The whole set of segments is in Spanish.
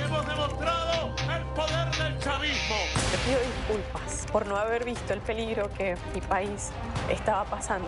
Hemos demostrado el poder del chavismo. Le pido disculpas por no haber visto el peligro que mi país estaba pasando.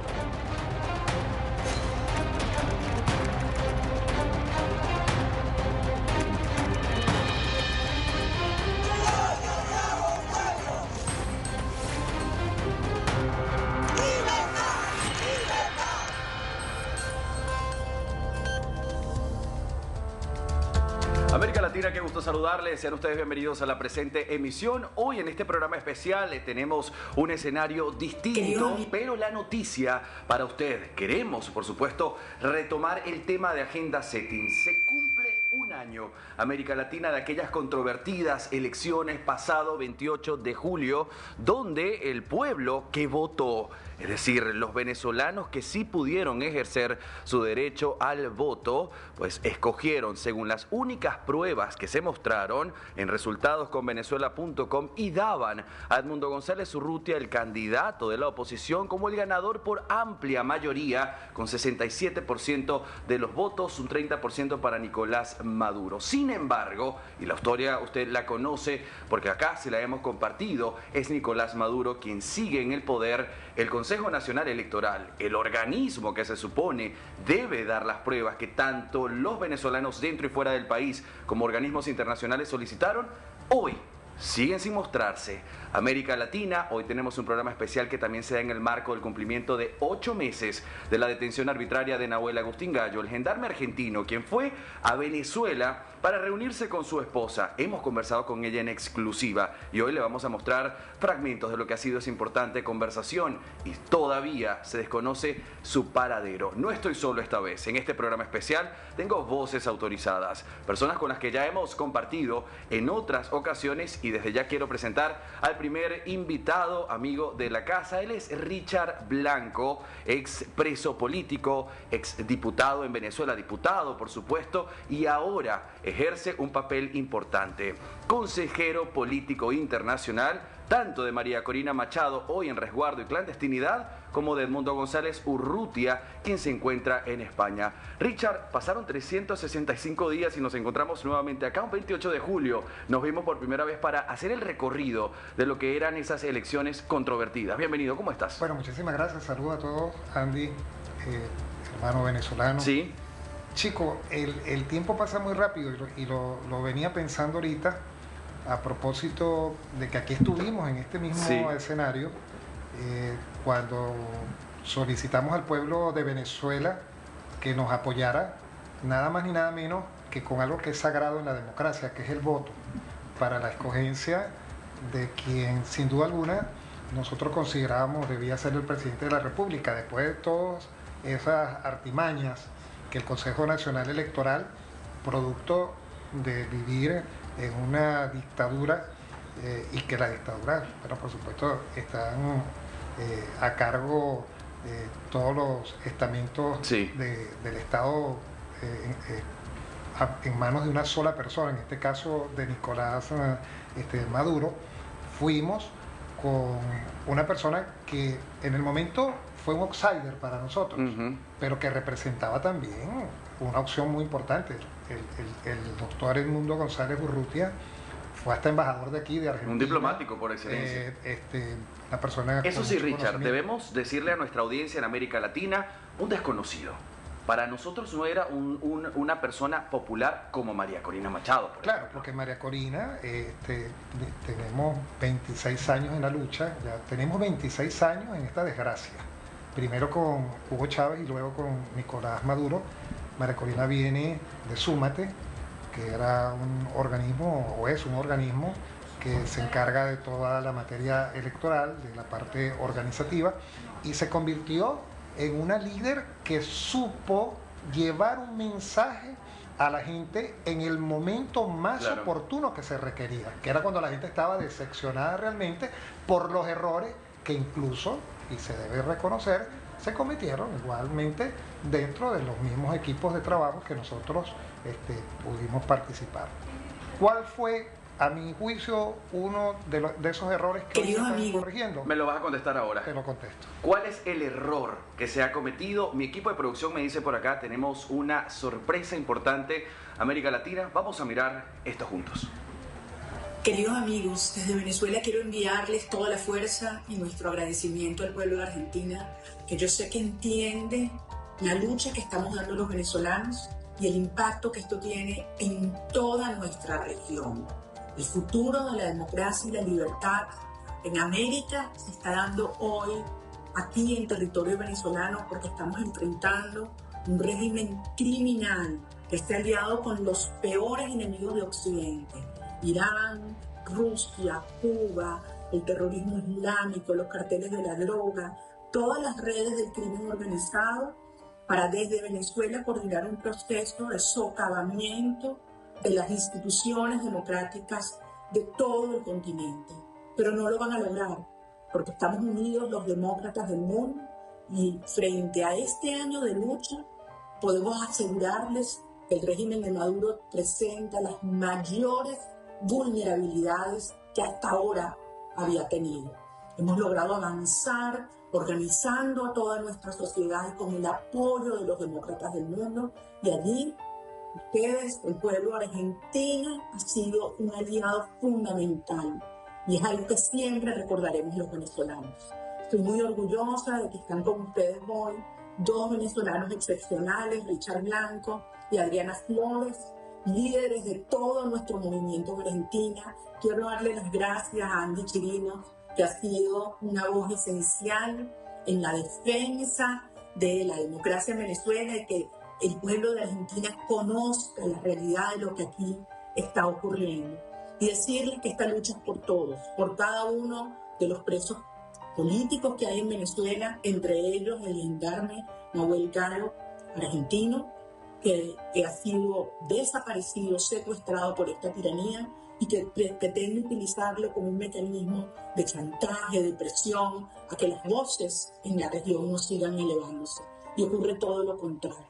América Latina, qué gusto saludarles. Sean ustedes bienvenidos a la presente emisión. Hoy en este programa especial tenemos un escenario distinto, pero la noticia para usted. Queremos, por supuesto, retomar el tema de Agenda Setting. Se cumple un año, América Latina, de aquellas controvertidas elecciones pasado 28 de julio, donde el pueblo que votó, es decir, los venezolanos que sí pudieron ejercer su derecho al voto, pues escogieron según las únicas pruebas que se mostraron en resultadosconvenezuela.com y daban a Edmundo González Urrutia, el candidato de la oposición, como el ganador por amplia mayoría, con 67% de los votos, un 30% para Nicolás Maduro. Sin embargo, y la historia usted la conoce porque acá se la hemos compartido, es Nicolás Maduro quien sigue en el poder. El Consejo Nacional Electoral, el organismo que se supone debe dar las pruebas que tanto los venezolanos dentro y fuera del país como organismos internacionales solicitaron, hoy siguen sin mostrarse. América Latina, hoy tenemos un programa especial que también se da en el marco del cumplimiento de 8 meses de la detención arbitraria de Nahuel Agustín Gallo, el gendarme argentino, quien fue a Venezuela para reunirse con su esposa. Hemos conversado con ella en exclusiva y hoy le vamos a mostrar fragmentos de lo que ha sido esa importante conversación y todavía se desconoce su paradero. No estoy solo esta vez. En este programa especial tengo voces autorizadas, personas con las que ya hemos compartido en otras ocasiones, y desde ya quiero presentar al primer invitado, amigo de la casa. Él es Richard Blanco, ex preso político, ex diputado en Venezuela, diputado por supuesto, y ahora ejerce un papel importante. Consejero político internacional, tanto de María Corina Machado, hoy en resguardo y clandestinidad, como de Edmundo González Urrutia, quien se encuentra en España. Richard, pasaron 365 días y nos encontramos nuevamente acá un 28 de julio. Nos vimos por primera vez para hacer el recorrido de lo que eran esas elecciones controvertidas. Bienvenido, ¿cómo estás? Bueno, muchísimas gracias. Saludos a todos. Andy, hermano venezolano. Sí. Chico, el tiempo pasa muy rápido y lo venía pensando ahorita a propósito de que aquí estuvimos en este mismo escenario cuando solicitamos al pueblo de Venezuela que nos apoyara nada más ni nada menos que con algo que es sagrado en la democracia, que es el voto, para la escogencia de quien sin duda alguna nosotros considerábamos debía ser el presidente de la República, después de todas esas artimañas que el Consejo Nacional Electoral, producto de vivir en una dictadura y que la dictadura, bueno, por supuesto, están a cargo todos los estamentos del Estado en manos de una sola persona, en este caso de Nicolás Maduro. Fuimos con una persona que en el momento fue un outsider para nosotros, pero que representaba también una opción muy importante. El doctor Edmundo González Urrutia fue hasta embajador de aquí, de Argentina. Un diplomático por excelencia. Una persona. Eso sí, Richard, debemos decirle a nuestra audiencia en América Latina, un desconocido. Para nosotros no era una persona popular como María Corina Machado. Claro, porque María Corina, tenemos 26 años en la lucha, ya tenemos 26 años en esta desgracia. Primero con Hugo Chávez y luego con Nicolás Maduro. María Corina viene de Súmate, que era un organismo, o es un organismo, que se encarga de toda la materia electoral, de la parte organizativa, y se convirtió en una líder que supo llevar un mensaje a la gente en el momento más oportuno que se requería, que era cuando la gente estaba decepcionada realmente por los errores que incluso, y se debe reconocer, se cometieron igualmente dentro de los mismos equipos de trabajo que nosotros pudimos participar. ¿Cuál fue, a mi juicio, uno de esos errores que hoy se están corrigiendo? Me lo vas a contestar ahora. Te lo contesto. ¿Cuál es el error que se ha cometido? Mi equipo de producción me dice por acá, tenemos una sorpresa importante América Latina. Vamos a mirar esto juntos. Queridos amigos, desde Venezuela quiero enviarles toda la fuerza y nuestro agradecimiento al pueblo de Argentina, que yo sé que entiende la lucha que estamos dando los venezolanos y el impacto que esto tiene en toda nuestra región. El futuro de la democracia y la libertad en América se está dando hoy aquí en territorio venezolano porque estamos enfrentando un régimen criminal que está aliado con los peores enemigos de Occidente: Irán, Rusia, Cuba, el terrorismo islámico, los carteles de la droga, todas las redes del crimen organizado, para desde Venezuela coordinar un proceso de socavamiento de las instituciones democráticas de todo el continente. Pero no lo van a lograr, porque estamos unidos los demócratas del mundo y frente a este año de lucha podemos asegurarles que el régimen de Maduro presenta las mayores vulnerabilidades que hasta ahora había tenido. Hemos logrado avanzar organizando a toda nuestra sociedad con el apoyo de los demócratas del mundo, y allí ustedes, el pueblo argentino, ha sido un aliado fundamental y es algo que siempre recordaremos los venezolanos. Estoy muy orgullosa de que están con ustedes hoy dos venezolanos excepcionales, Richard Blanco y Adriana Flores, líderes de todo nuestro movimiento en Argentina. Quiero darle las gracias a Andy Chirinos, que ha sido una voz esencial en la defensa de la democracia en Venezuela y que el pueblo de Argentina conozca la realidad de lo que aquí está ocurriendo. Y decirles que esta lucha es por todos, por cada uno de los presos políticos que hay en Venezuela, entre ellos el gendarme Nahuel Caro, argentino, que ha sido desaparecido, secuestrado por esta tiranía y que pretende utilizarlo como un mecanismo de chantaje, de presión, a que las voces en la región no sigan elevándose. Y ocurre todo lo contrario.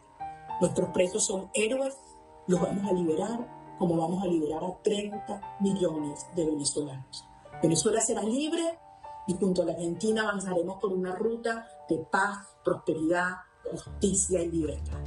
Nuestros presos son héroes, los vamos a liberar, como vamos a liberar a 30 millones de venezolanos. Venezuela será libre y junto a la Argentina avanzaremos por una ruta de paz, prosperidad, justicia y libertad.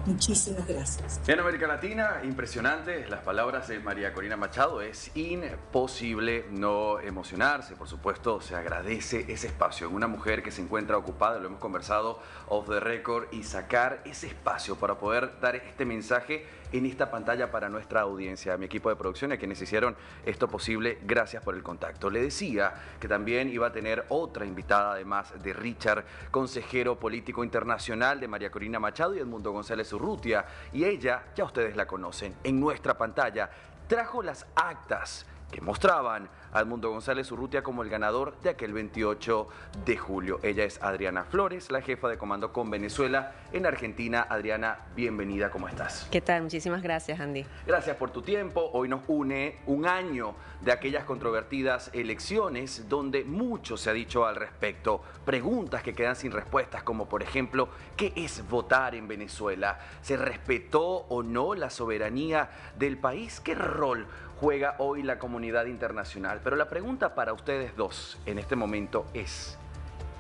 Muchísimas gracias. En América Latina, impresionante las palabras de María Corina Machado. Es imposible no emocionarse. Por supuesto, se agradece ese espacio en una mujer que se encuentra ocupada, lo hemos conversado off the record, y sacar ese espacio para poder dar este mensaje en esta pantalla para nuestra audiencia. A mi equipo de producción, a quienes hicieron esto posible, gracias por el contacto. Le decía que también iba a tener otra invitada, además de Richard, consejero político internacional de María Corina Machado y Edmundo González Urrutia, y ella, ya ustedes la conocen, en nuestra pantalla trajo las actas que mostraban a Edmundo González Urrutia como el ganador de aquel 28 de julio. Ella es Adriana Flores, la jefa de comando con Venezuela en Argentina. Adriana, bienvenida, ¿cómo estás? ¿Qué tal? Muchísimas gracias, Andy. Gracias por tu tiempo. Hoy nos une un año de aquellas controvertidas elecciones donde mucho se ha dicho al respecto. Preguntas que quedan sin respuestas, como por ejemplo, ¿qué es votar en Venezuela? ¿Se respetó o no la soberanía del país? ¿Qué rol juega hoy la comunidad internacional? Pero la pregunta para ustedes dos en este momento es,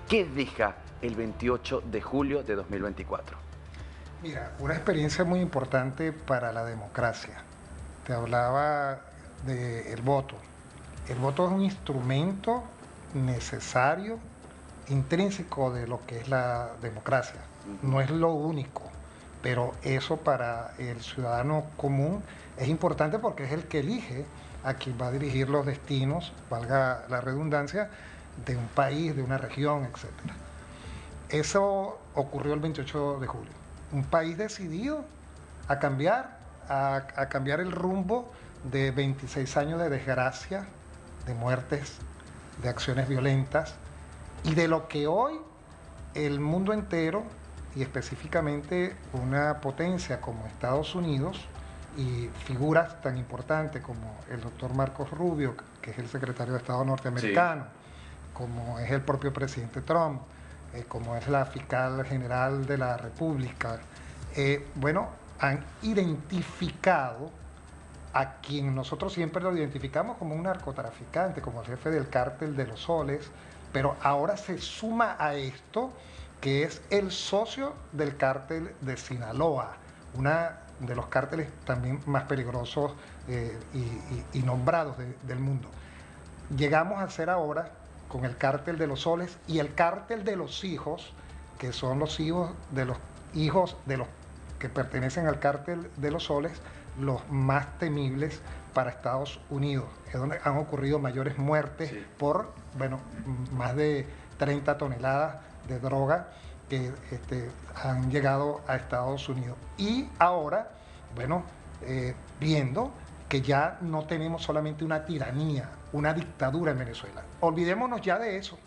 ¿qué deja el 28 de julio de 2024? Mira, una experiencia muy importante para la democracia. Te hablaba del voto. El voto es un instrumento necesario, intrínseco de lo que es la democracia. No es lo único, pero eso para el ciudadano común es importante porque es el que elige a quien va a dirigir los destinos, valga la redundancia, de un país, de una región, etc. Eso ocurrió el 28 de julio. Un país decidido a cambiar el rumbo de 26 años de desgracia, de muertes, de acciones violentas y de lo que hoy el mundo entero y específicamente una potencia como Estados Unidos y figuras tan importantes como el doctor Marcos Rubio, que es el secretario de Estado norteamericano, como es el propio presidente Trump, como es la fiscal general de la República, han identificado a quien nosotros siempre lo identificamos como un narcotraficante, como el jefe del cártel de los Soles, pero ahora se suma a esto que es el socio del cártel de Sinaloa, una de los cárteles también más peligrosos y nombrados del mundo. Llegamos a ser ahora con el cártel de los soles y el cártel de los hijos, que son los hijos de los que pertenecen al cártel de los soles, los más temibles para Estados Unidos. Es donde han ocurrido mayores muertes por, más de 30 toneladas de droga que han llegado a Estados Unidos. Y ahora, viendo que ya no tenemos solamente una tiranía, una dictadura en Venezuela. Olvidémonos ya de eso.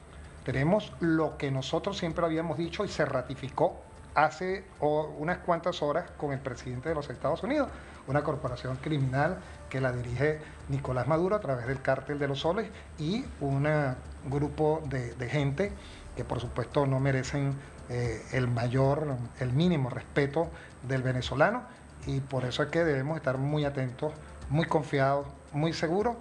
Tenemos lo que nosotros siempre habíamos dicho y se ratificó hace unas cuantas horas con el presidente de los Estados Unidos, una corporación criminal que la dirige Nicolás Maduro a través del cártel de los soles y un grupo de gente que por supuesto no merecen el mínimo respeto del venezolano, y por eso es que debemos estar muy atentos, muy confiados, muy seguros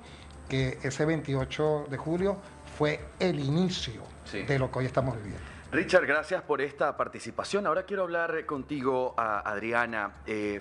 que ese 28 de julio fue el inicio de lo que hoy estamos viviendo. Richard, gracias por esta participación. Ahora quiero hablar contigo, Adriana.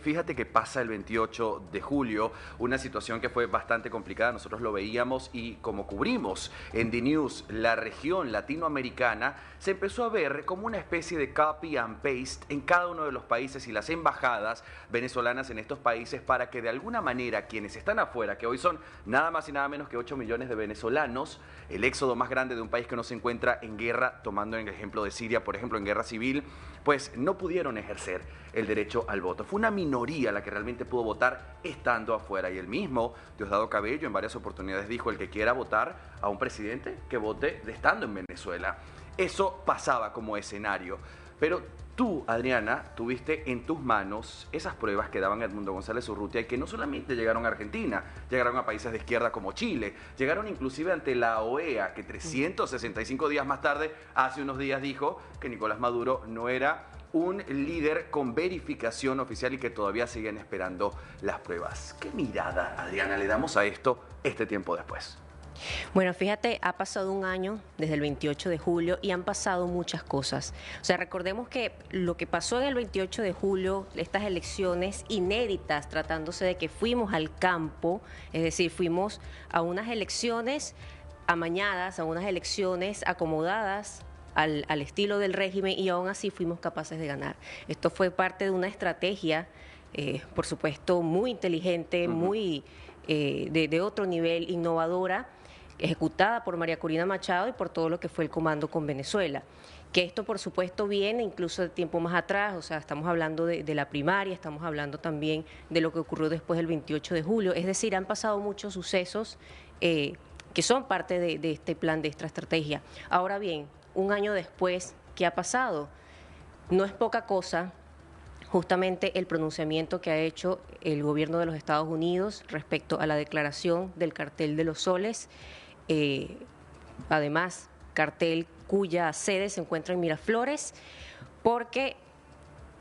Fíjate que pasa el 28 de julio, una situación que fue bastante complicada. Nosotros lo veíamos y como cubrimos en The News la región latinoamericana, se empezó a ver como una especie de copy and paste en cada uno de los países y las embajadas venezolanas en estos países para que de alguna manera quienes están afuera, que hoy son nada más y nada menos que 8 millones de venezolanos, el éxodo más grande de un país que no se encuentra en guerra, tomando en el ejemplo de Siria, por ejemplo, en guerra civil, pues no pudieron ejercer el derecho al voto. Fue una minoría la que realmente pudo votar estando afuera. Y el mismo Diosdado Cabello en varias oportunidades dijo: el que quiera votar a un presidente, que vote estando en Venezuela. Eso pasaba como escenario. Pero tú, Adriana, tuviste en tus manos esas pruebas que daban Edmundo González Urrutia y que no solamente llegaron a Argentina, llegaron a países de izquierda como Chile, llegaron inclusive ante la OEA, que 365 días más tarde, hace unos días, dijo que Nicolás Maduro no era un líder con verificación oficial y que todavía siguen esperando las pruebas. ¿Qué mirada, Adriana, le damos a esto este tiempo después? Bueno, fíjate, ha pasado un año desde el 28 de julio y han pasado muchas cosas. O sea, recordemos que lo que pasó en el 28 de julio, estas elecciones inéditas, tratándose de que fuimos al campo, es decir, fuimos a unas elecciones amañadas, a unas elecciones acomodadas al estilo del régimen, y aún así fuimos capaces de ganar. Esto fue parte de una estrategia, por supuesto, muy inteligente, muy de otro nivel, innovadora, ejecutada por María Corina Machado y por todo lo que fue el Comando con Venezuela. Que esto, por supuesto, viene incluso de tiempo más atrás, o sea, estamos hablando de la primaria, estamos hablando también de lo que ocurrió después del 28 de julio, es decir, han pasado muchos sucesos que son parte de este plan, de esta estrategia. Ahora bien, un año después, ¿qué ha pasado? No es poca cosa justamente el pronunciamiento que ha hecho el gobierno de los Estados Unidos respecto a la declaración del cartel de los soles, además cartel cuya sede se encuentra en Miraflores, porque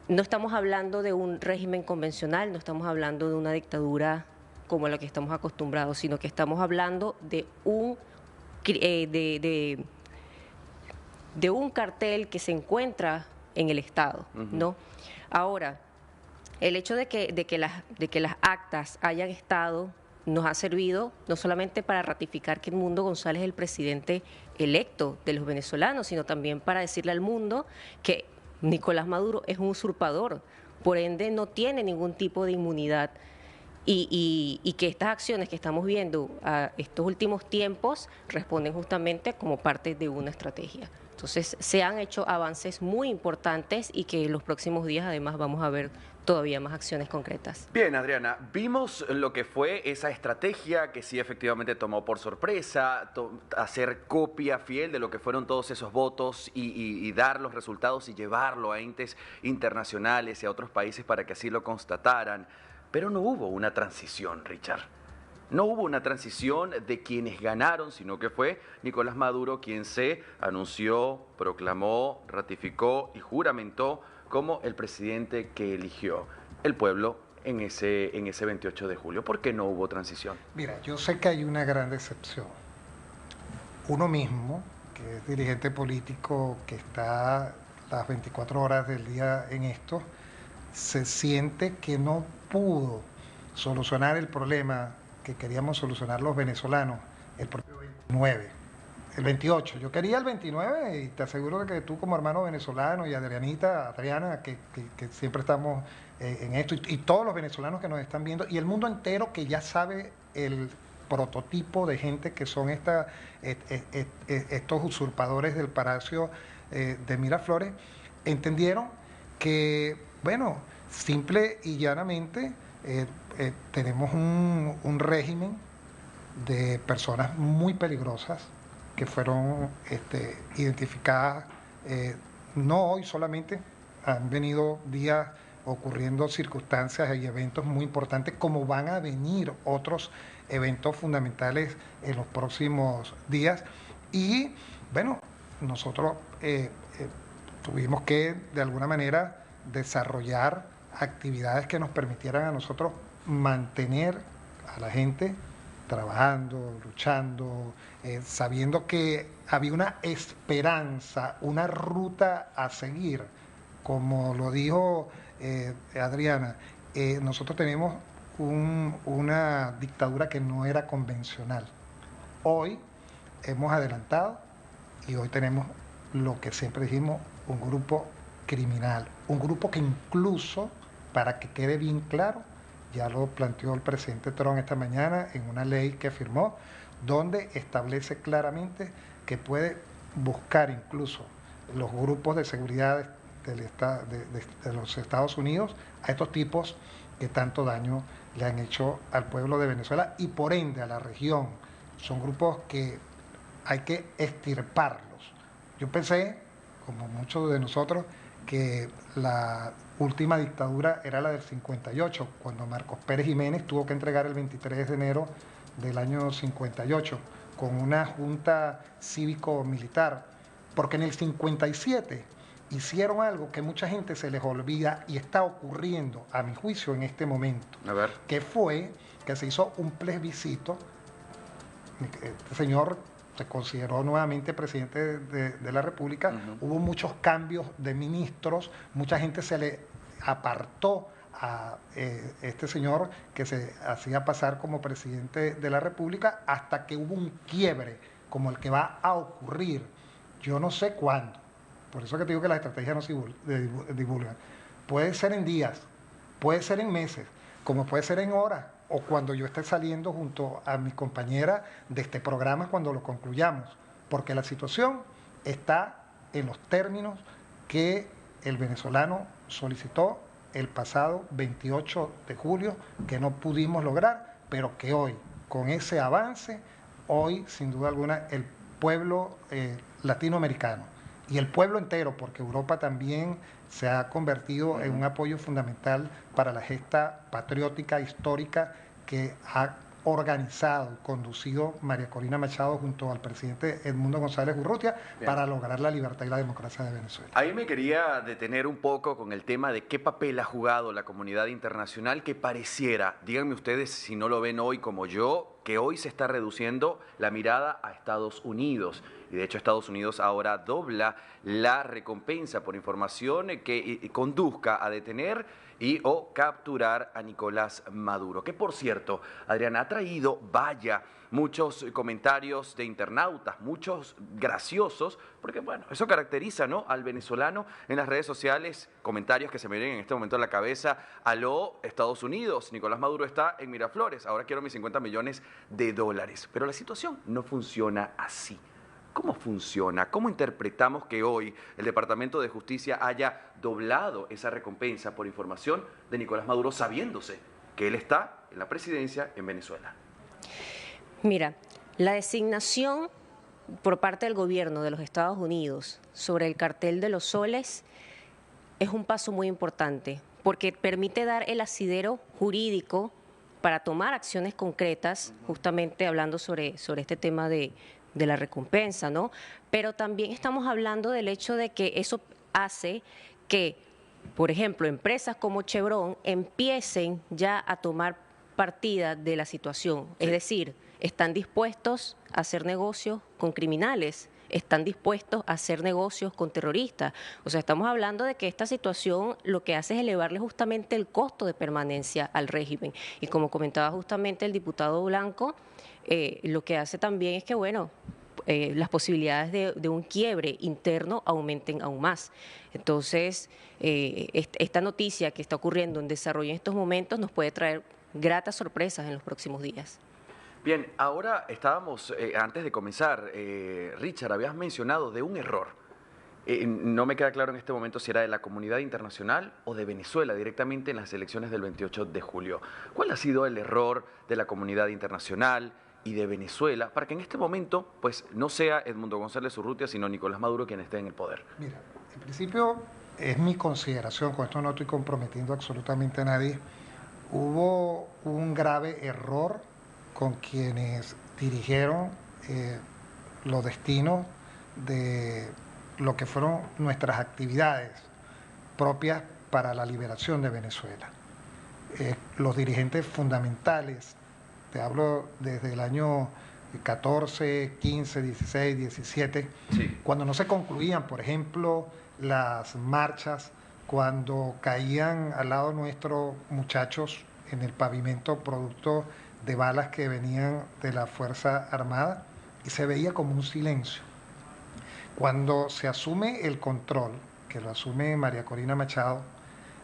no estamos hablando de un régimen convencional, no estamos hablando de una dictadura como la que estamos acostumbrados, sino que estamos hablando de un cartel que se encuentra en el Estado, ¿no? Ahora, el hecho de que las actas hayan estado nos ha servido no solamente para ratificar que Edmundo González es el presidente electo de los venezolanos, sino también para decirle al mundo que Nicolás Maduro es un usurpador, por ende no tiene ningún tipo de inmunidad, y que estas acciones que estamos viendo a estos últimos tiempos responden justamente como parte de una estrategia. Entonces, se han hecho avances muy importantes y que en los próximos días además vamos a ver todavía más acciones concretas. Bien, Adriana, vimos lo que fue esa estrategia que sí efectivamente tomó por sorpresa, hacer copia fiel de lo que fueron todos esos votos y dar los resultados y llevarlo a entes internacionales y a otros países para que así lo constataran. Pero no hubo una transición, Richard. No hubo una transición de quienes ganaron, sino que fue Nicolás Maduro quien se anunció, proclamó, ratificó y juramentó como el presidente que eligió el pueblo en ese 28 de julio. ¿Por qué no hubo transición? Mira, yo sé que hay una gran decepción. Uno mismo, que es dirigente político, que está las 24 horas del día en esto, se siente que no pudo solucionar el problema que queríamos solucionar los venezolanos el propio 29, el 28. Yo quería el 29 y te aseguro de que tú como hermano venezolano y Adriana, que siempre estamos en esto, y todos los venezolanos que nos están viendo, y el mundo entero que ya sabe el prototipo de gente que son estos usurpadores del Palacio de Miraflores, entendieron que, bueno, simple y llanamente tenemos un régimen de personas muy peligrosas que fueron identificadas, no hoy solamente, han venido días ocurriendo circunstancias y eventos muy importantes, como van a venir otros eventos fundamentales en los próximos días. Y bueno, nosotros tuvimos que de alguna manera desarrollar actividades que nos permitieran a nosotros mantener a la gente trabajando, luchando, sabiendo que había una esperanza, una ruta a seguir. Como lo dijo Adriana, nosotros tenemos una dictadura que no era convencional. Hoy hemos adelantado y hoy tenemos lo que siempre dijimos, un grupo criminal, un grupo que incluso, para que quede bien claro, ya lo planteó el presidente Trump esta mañana en una ley que firmó, donde establece claramente que puede buscar incluso los grupos de seguridad de los Estados Unidos a estos tipos que tanto daño le han hecho al pueblo de Venezuela y por ende a la región. Son grupos que hay que extirparlos. Yo pensé, como muchos de nosotros, que la última dictadura era la del 58, cuando Marcos Pérez Jiménez tuvo que entregar el 23 de enero del año 58, con una junta cívico-militar, porque en el 57 hicieron algo que mucha gente se les olvida y está ocurriendo, a mi juicio, en este momento. A ver. Que fue que se hizo un plebiscito. Este señor se consideró nuevamente presidente de la República. Hubo muchos cambios de ministros, mucha gente se le apartó a este señor que se hacía pasar como presidente de la República, hasta que hubo un quiebre como el que va a ocurrir, yo no sé cuándo. Por eso que te digo que las estrategias no se divulgan. Puede ser en días, puede ser en meses, como puede ser en horas, o cuando yo esté saliendo junto a mi compañera de este programa cuando lo concluyamos, porque la situación está en los términos que el venezolano solicitó el pasado 28 de julio, que no pudimos lograr, pero que hoy, con ese avance, hoy, sin duda alguna, el pueblo latinoamericano y el pueblo entero, porque Europa también se ha convertido en un apoyo fundamental para la gesta patriótica histórica que ha organizado, conducido María Corina Machado junto al presidente Edmundo González Urrutia para lograr la libertad y la democracia de Venezuela. Ahí me quería detener un poco con el tema de qué papel ha jugado la comunidad internacional, que pareciera, díganme ustedes si no lo ven hoy como yo, que hoy se está reduciendo la mirada a Estados Unidos. Y de hecho Estados Unidos ahora dobla la recompensa por información que conduzca a detener y o capturar a Nicolás Maduro. Que por cierto, Adriana, ha traído, vaya, muchos comentarios de internautas, muchos graciosos, porque bueno, eso caracteriza, ¿no?, al venezolano en las redes sociales, comentarios que se me vienen en este momento a la cabeza: aló, Estados Unidos, Nicolás Maduro está en Miraflores, ahora quiero mis 50 millones de dólares. Pero la situación no funciona así. ¿Cómo funciona? ¿Cómo interpretamos que hoy el Departamento de Justicia haya doblado esa recompensa por información de Nicolás Maduro, sabiéndose que él está en la presidencia en Venezuela? Mira, la designación por parte del gobierno de los Estados Unidos sobre el cartel de los soles es un paso muy importante, porque permite dar el asidero jurídico para tomar acciones concretas, justamente hablando sobre este tema de la recompensa, ¿no? Pero también estamos hablando del hecho de que eso hace que, por ejemplo, empresas como Chevron empiecen ya a tomar partida de la situación. Es decir, están dispuestos a hacer negocios con criminales. están dispuestos a hacer negocios con terroristas. O sea, estamos hablando de que esta situación lo que hace es elevarle justamente el costo de permanencia al régimen. Y como comentaba justamente el diputado Blanco, lo que hace también es que, bueno, las posibilidades de un quiebre interno aumenten aún más. Entonces, esta noticia que está ocurriendo en desarrollo en estos momentos nos puede traer gratas sorpresas en los próximos días. Bien, ahora estábamos, antes de comenzar, Richard, habías mencionado de un error. No me queda claro en este momento si era de la comunidad internacional o de Venezuela directamente en las elecciones del 28 de julio. ¿Cuál ha sido el error de la comunidad internacional y de Venezuela para que en este momento pues no sea Edmundo González Urrutia, sino Nicolás Maduro quien esté en el poder? Mira, en principio es mi consideración, con esto no estoy comprometiendo absolutamente a nadie, hubo un grave error con quienes dirigieron los destinos de lo que fueron nuestras actividades propias para la liberación de Venezuela. Los dirigentes fundamentales, te hablo desde el año 14, 15, 16, 17, sí, cuando no se concluían, por ejemplo, las marchas, cuando caían al lado nuestro muchachos en el pavimento producto de balas que venían de la Fuerza Armada, y se veía como un silencio. Cuando se asume el control, que lo asume María Corina Machado,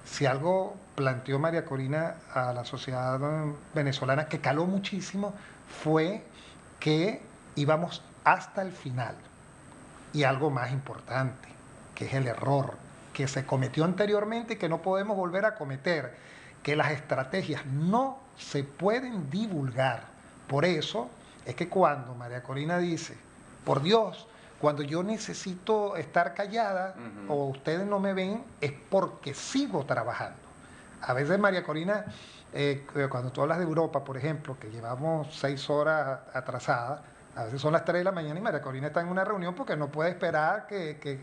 si algo planteó María Corina a la sociedad venezolana que caló muchísimo, fue que íbamos hasta el final. Y algo más importante, que es el error que se cometió anteriormente y que no podemos volver a cometer, que las estrategias no se pueden divulgar. Por eso es que cuando María Corina dice, por Dios, cuando yo necesito estar callada o ustedes no me ven, es porque sigo trabajando. A veces María Corina, cuando tú hablas de Europa, por ejemplo, que llevamos 6 horas atrasadas, a veces son las 3 de la mañana y María Corina está en una reunión porque no puede esperar que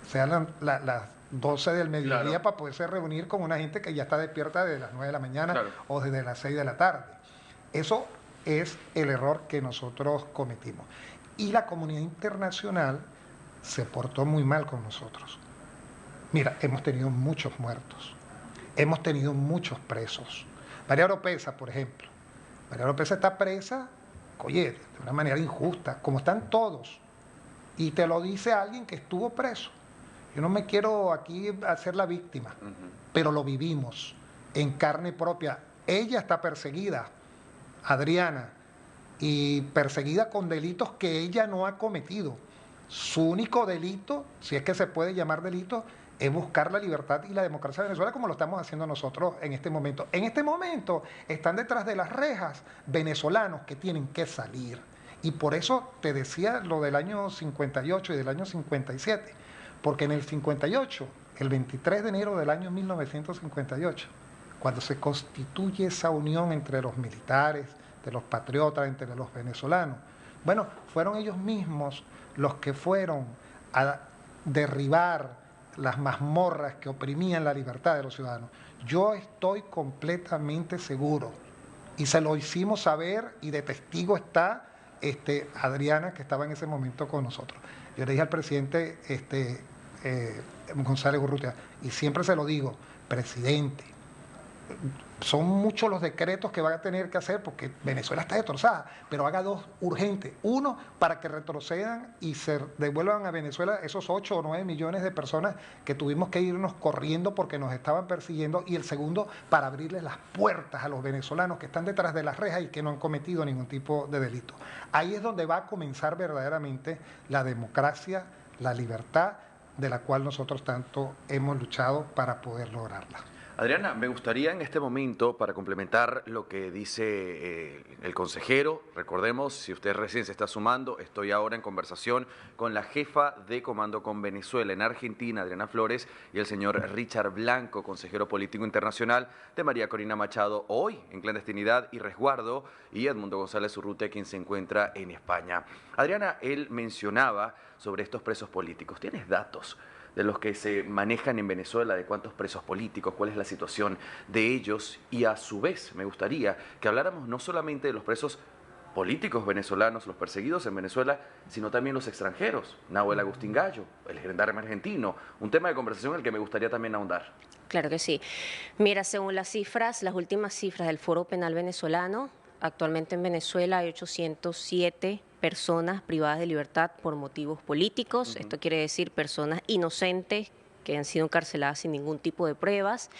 sean las 12 del mediodía, claro, para poderse reunir con una gente que ya está despierta desde las 9 de la mañana, claro, o desde las 6 de la tarde. Eso es el error que nosotros cometimos. Y la comunidad internacional se portó muy mal con nosotros. Mira, hemos tenido muchos muertos, hemos tenido muchos presos. María Oropesa, por ejemplo. María Oropesa está presa, oye, de una manera injusta, como están todos. Y te lo dice alguien que estuvo preso. Yo no me quiero aquí hacer la víctima, pero lo vivimos en carne propia. Ella está perseguida, Adriana, y perseguida con delitos que ella no ha cometido. Su único delito, si es que se puede llamar delito, es buscar la libertad y la democracia de Venezuela, como lo estamos haciendo nosotros en este momento. En este momento están detrás de las rejas venezolanos que tienen que salir. Y por eso te decía lo del año 58 y del año 57, porque en el 58, el 23 de enero del año 1958, cuando se constituye esa unión entre los militares, de los patriotas, entre los venezolanos, bueno, fueron ellos mismos los que fueron a derribar las mazmorras que oprimían la libertad de los ciudadanos. Yo estoy completamente seguro, y se lo hicimos saber, y de testigo está Adriana, que estaba en ese momento con nosotros. Yo le dije al presidente González Urrutia, y siempre se lo digo, presidente, son muchos los decretos que van a tener que hacer porque Venezuela está destrozada, pero haga 2 urgentes. Uno, para que retrocedan y se devuelvan a Venezuela esos 8 o 9 millones de personas que tuvimos que irnos corriendo porque nos estaban persiguiendo. Y el segundo, para abrirles las puertas a los venezolanos que están detrás de las rejas y que no han cometido ningún tipo de delito. Ahí es donde va a comenzar verdaderamente la democracia, la libertad, de la cual nosotros tanto hemos luchado para poder lograrla. Adriana, me gustaría en este momento, para complementar lo que dice el consejero, recordemos, si usted recién se está sumando, estoy ahora en conversación con la jefa de Comando con Venezuela en Argentina, Adriana Flores, y el señor Richard Blanco, consejero político internacional de María Corina Machado, hoy en clandestinidad y resguardo, y Edmundo González Urrutia, quien se encuentra en España. Adriana, él mencionaba sobre estos presos políticos. ¿Tienes datos de los que se manejan en Venezuela, de cuántos presos políticos, cuál es la situación de ellos? Y a su vez me gustaría que habláramos no solamente de los presos políticos venezolanos, los perseguidos en Venezuela, sino también los extranjeros. Nahuel Agustín Gallo, el gendarme argentino, un tema de conversación en el que me gustaría también ahondar. Claro que sí. Mira, según las últimas cifras del Foro Penal Venezolano, actualmente en Venezuela hay 807 personas privadas de libertad por motivos políticos. Esto quiere decir personas inocentes que han sido encarceladas sin ningún tipo de pruebas,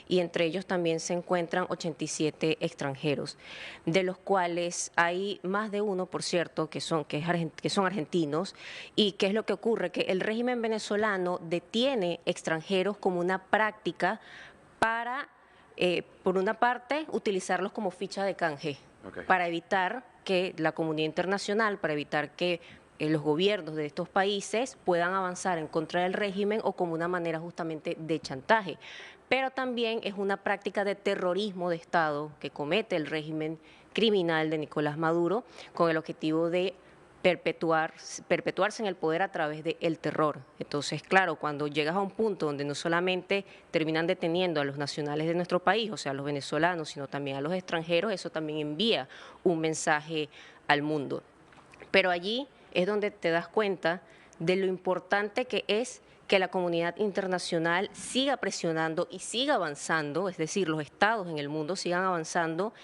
y entre ellos también se encuentran 87 extranjeros, de los cuales hay más de uno, por cierto, que son argentinos. ¿Y qué es lo que ocurre? Que el régimen venezolano detiene extranjeros como una práctica para, por una parte, utilizarlos como ficha de canje, para evitar que la comunidad internacional, para evitar que los gobiernos de estos países puedan avanzar en contra del régimen o como una manera justamente de chantaje. Pero también es una práctica de terrorismo de Estado que comete el régimen criminal de Nicolás Maduro con el objetivo de perpetuarse en el poder a través del terror. Entonces, claro, cuando llegas a un punto donde no solamente terminan deteniendo a los nacionales de nuestro país, o sea, a los venezolanos, sino también a los extranjeros, eso también envía un mensaje al mundo. Pero allí es donde te das cuenta de lo importante que es que la comunidad internacional siga presionando y siga avanzando, es decir, los estados en el mundo sigan avanzando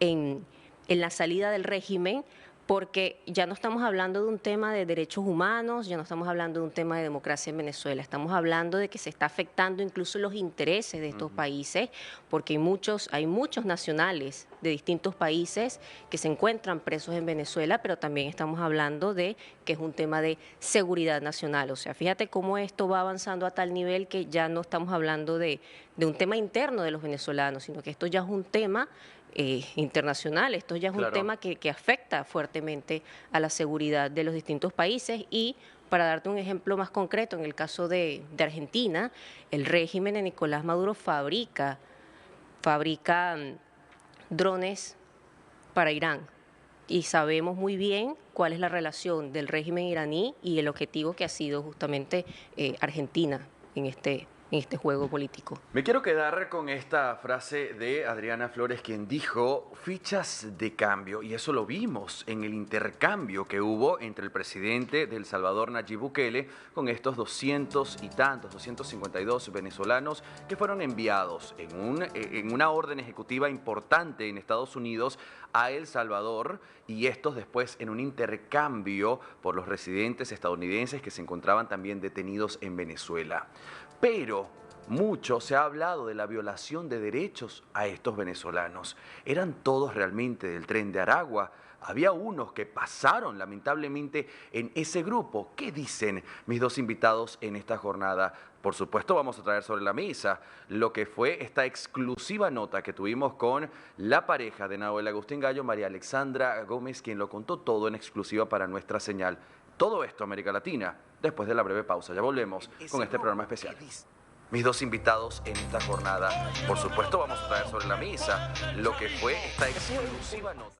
en la salida del régimen, porque ya no estamos hablando de un tema de derechos humanos, ya no estamos hablando de un tema de democracia en Venezuela, estamos hablando de que se está afectando incluso los intereses de estos países, porque hay muchos nacionales de distintos países que se encuentran presos en Venezuela, pero también estamos hablando de que es un tema de seguridad nacional. O sea, fíjate cómo esto va avanzando a tal nivel que ya no estamos hablando de un tema interno de los venezolanos, sino que esto ya es un tema internacional. Esto ya es un tema que afecta fuertemente a la seguridad de los distintos países. Y para darte un ejemplo más concreto, en el caso de Argentina, el régimen de Nicolás Maduro fabrica drones para Irán, y sabemos muy bien cuál es la relación del régimen iraní y el objetivo que ha sido justamente Argentina en este juego político. Me quiero quedar con esta frase de Adriana Flores, quien dijo fichas de cambio, y eso lo vimos en el intercambio que hubo entre el presidente de El Salvador, Nayib Bukele, con estos 252 venezolanos que fueron enviados en una orden ejecutiva importante en Estados Unidos a El Salvador, y estos después en un intercambio por los residentes estadounidenses que se encontraban también detenidos en Venezuela. Pero mucho se ha hablado de la violación de derechos a estos venezolanos. ¿Eran todos realmente del Tren de Aragua? Había unos que pasaron lamentablemente en ese grupo. ¿Qué dicen mis dos invitados en esta jornada? Por supuesto, vamos a traer sobre la mesa lo que fue esta exclusiva nota que tuvimos con la pareja de Nahuel Agustín Gallo, María Alexandra Gómez, quien lo contó todo en exclusiva para nuestra señal. Todo esto, América Latina, después de la breve pausa. Ya volvemos con este programa especial. Mis dos invitados en esta jornada. Por supuesto, vamos a traer sobre la mesa lo que fue esta exclusiva nota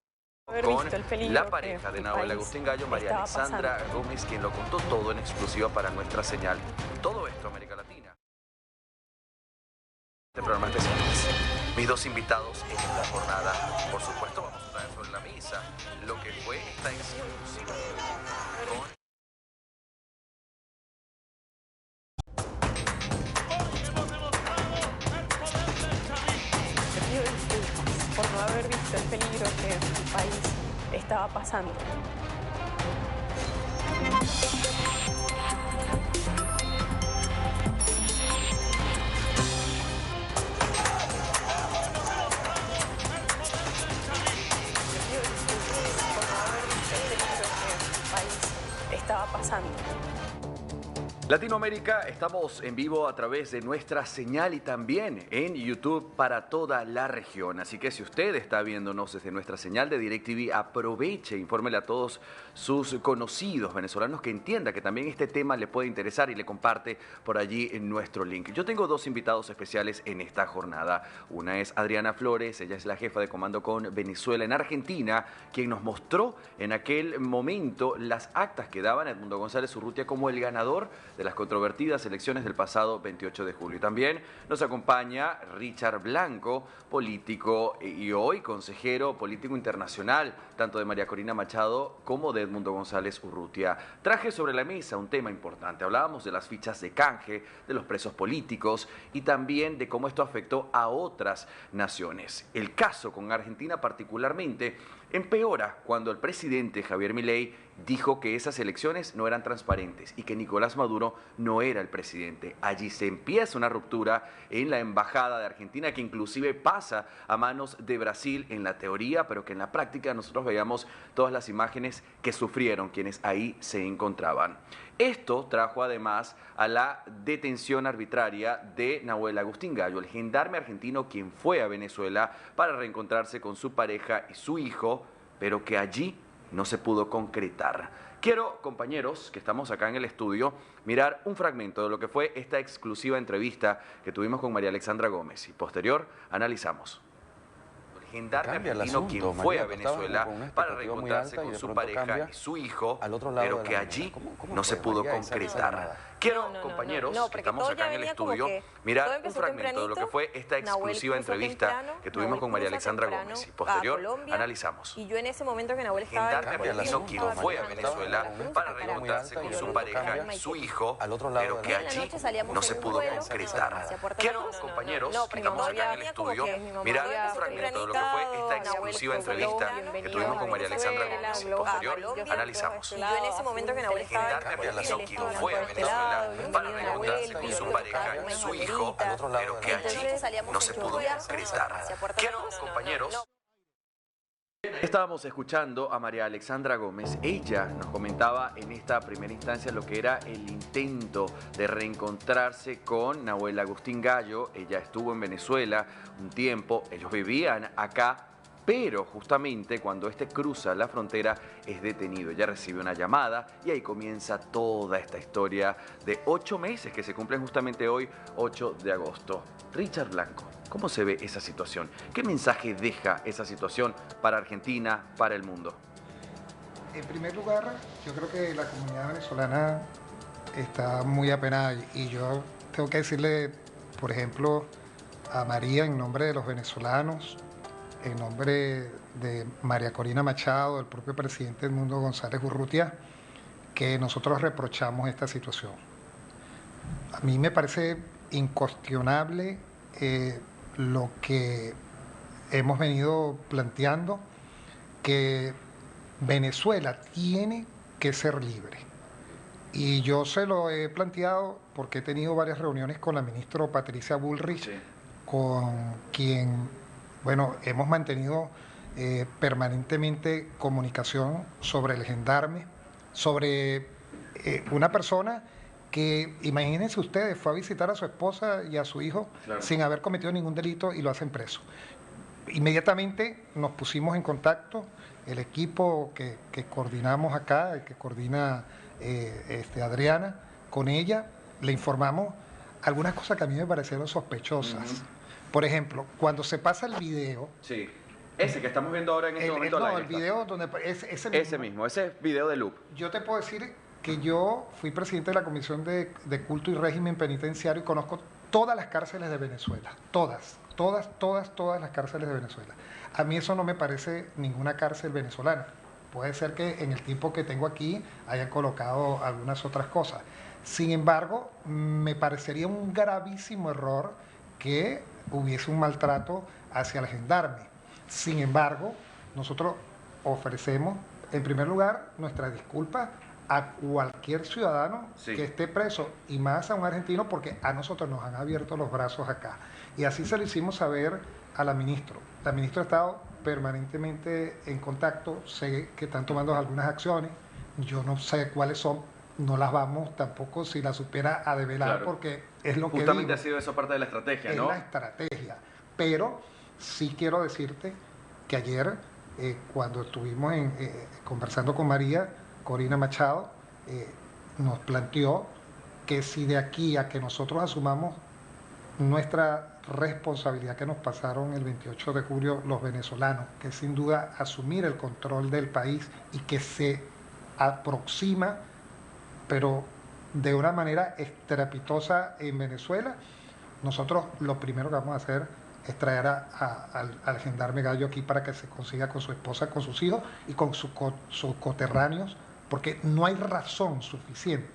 con la pareja de Nahuel Agustín Gallo, María Alexandra Gómez, quien lo contó todo en exclusiva para nuestra señal. Todo esto, América Latina. Este programa especial. Mis dos invitados en esta jornada. Por supuesto, vamos a traer sobre la mesa lo que fue esta exclusiva con... Por no haber visto el peligro que el país estaba pasando. Por no haber visto el peligro que el país estaba pasando. Latinoamérica, estamos en vivo a través de nuestra señal y también en YouTube para toda la región. Así que si usted está viéndonos desde nuestra señal de DirecTV, aproveche, infórmele a todos sus conocidos venezolanos que entienda que también este tema le puede interesar y le comparte por allí en nuestro link. Yo tengo dos invitados especiales en esta jornada. Una es Adriana Flores, ella es la jefa de comando con Venezuela en Argentina, quien nos mostró en aquel momento las actas que daban Edmundo González Urrutia como el ganador de las controvertidas elecciones del pasado 28 de julio. También nos acompaña Richard Blanco, político y hoy consejero político internacional, tanto de María Corina Machado como de Edmundo González Urrutia. Traje sobre la mesa un tema importante. Hablábamos de las fichas de canje, de los presos políticos y también de cómo esto afectó a otras naciones. El caso con Argentina particularmente empeora cuando el presidente Javier Milei dijo que esas elecciones no eran transparentes y que Nicolás Maduro no era el presidente. Allí se empieza una ruptura en la embajada de Argentina que inclusive pasa a manos de Brasil en la teoría, pero que en la práctica nosotros veíamos todas las imágenes que sufrieron quienes ahí se encontraban. Esto trajo además a la detención arbitraria de Nahuel Agustín Gallo, el gendarme argentino quien fue a Venezuela para reencontrarse con su pareja y su hijo, pero que allí no se pudo concretar. Quiero, compañeros, que estamos acá en el estudio, mirar un fragmento de lo que fue esta exclusiva entrevista que tuvimos con María Alexandra Gómez y posterior analizamos. Gendarme argentino quien fue a Venezuela para reencontrarse con su pareja y su hijo, pero que allí no se pudo concretar. Quiero, compañeros, que estamos acá en el estudio, mirar un fragmento de lo que fue esta exclusiva entrevista que tuvimos con María Alexandra Gómez y posterior analizamos. Y yo en ese momento que Nahuel estaba Gendarme argentino quien fue a Venezuela para reencontrarse con su pareja y su hijo, pero que allí no se pudo concretar. Quiero, compañeros, que estamos acá en el estudio, mirar un fragmento de lo que fue esta exclusiva entrevista que tuvimos con María Alexandra Gómez y posterior analizamos. Y yo en ese momento que Nahuel estaba Gendarme argentino quien fue a Venezuela para reencontrarse con su pareja y su hijo, pero que allí no se pudo concretar. Quiero, compañeros. Estábamos escuchando a María Alexandra Gómez. Ella nos comentaba en esta primera instancia lo que era el intento de reencontrarse con Nahuel Agustín Gallo. Ella estuvo en Venezuela un tiempo, ellos vivían acá, pero justamente cuando este cruza la frontera es detenido. Ella recibe una llamada y ahí comienza toda esta historia de 8 meses que se cumplen justamente hoy, 8 de agosto. Richard Blanco, ¿cómo se ve esa situación? ¿Qué mensaje deja esa situación para Argentina, para el mundo? En primer lugar, yo creo que la comunidad venezolana está muy apenada y yo tengo que decirle, por ejemplo, a María en nombre de los venezolanos, en nombre de María Corina Machado, del propio presidente Edmundo González Urrutia, que nosotros reprochamos esta situación. A mí me parece incuestionable lo que hemos venido planteando, que Venezuela tiene que ser libre. Y yo se lo he planteado porque he tenido varias reuniones con la ministra Patricia Bullrich, sí, con quien, bueno, hemos mantenido permanentemente comunicación sobre el gendarme, sobre una persona que, imagínense ustedes, fue a visitar a su esposa y a su hijo, claro, sin haber cometido ningún delito y lo hacen preso. Inmediatamente nos pusimos en contacto, el equipo que coordinamos acá, que coordina Adriana, con ella, le informamos algunas cosas que a mí me parecieron sospechosas. Por ejemplo, cuando se pasa el video... Sí, ese que estamos viendo ahora en este momento. No, el video donde... Ese video de Loop. Yo te puedo decir que yo fui presidente de la Comisión de Culto y Régimen Penitenciario y conozco todas las cárceles de Venezuela. Todas las cárceles de Venezuela. A mí eso no me parece ninguna cárcel venezolana. Puede ser que en el tiempo que tengo aquí hayan colocado algunas otras cosas. Sin embargo, me parecería un gravísimo error que hubiese un maltrato hacia el gendarme. Sin embargo, nosotros ofrecemos, en primer lugar, nuestra disculpa a cualquier ciudadano, sí, que esté preso, y más a un argentino, porque a nosotros nos han abierto los brazos acá. Y así se lo hicimos saber a la ministra. La ministra ha estado permanentemente en contacto, sé que están tomando algunas acciones, yo no sé cuáles son, no las vamos tampoco, si las supiera, a develar, claro, porque es lo que justamente digo, ha sido eso parte de la estrategia, ¿no? Es la estrategia, pero sí quiero decirte que ayer, cuando estuvimos conversando con María Corina Machado, nos planteó que si de aquí a que nosotros asumamos nuestra responsabilidad que nos pasaron el 28 de julio los venezolanos, que sin duda asumir el control del país y que se aproxima, pero de una manera estrepitosa en Venezuela, nosotros lo primero que vamos a hacer es traer al gendarme Gallo aquí para que se consiga con su esposa, con sus hijos y con sus coterráneos, porque no hay razón suficiente,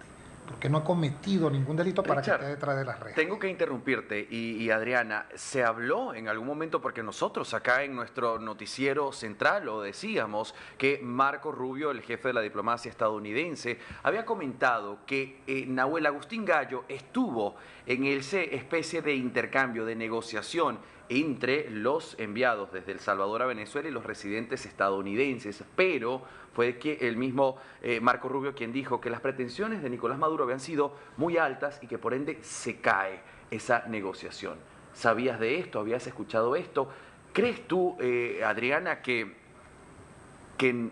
porque no ha cometido ningún delito para Richard, que esté detrás de las rejas. Tengo que interrumpirte y Adriana, ¿se habló en algún momento, porque nosotros acá en nuestro noticiero central lo decíamos, que Marco Rubio, el jefe de la diplomacia estadounidense, había comentado que Nahuel Agustín Gallo estuvo en esa especie de intercambio, de negociación entre los enviados desde El Salvador a Venezuela y los residentes estadounidenses, pero fue que el mismo Marco Rubio quien dijo que las pretensiones de Nicolás Maduro habían sido muy altas y que por ende se cae esa negociación. ¿Sabías de esto? ¿Habías escuchado esto? ¿Crees tú, Adriana, que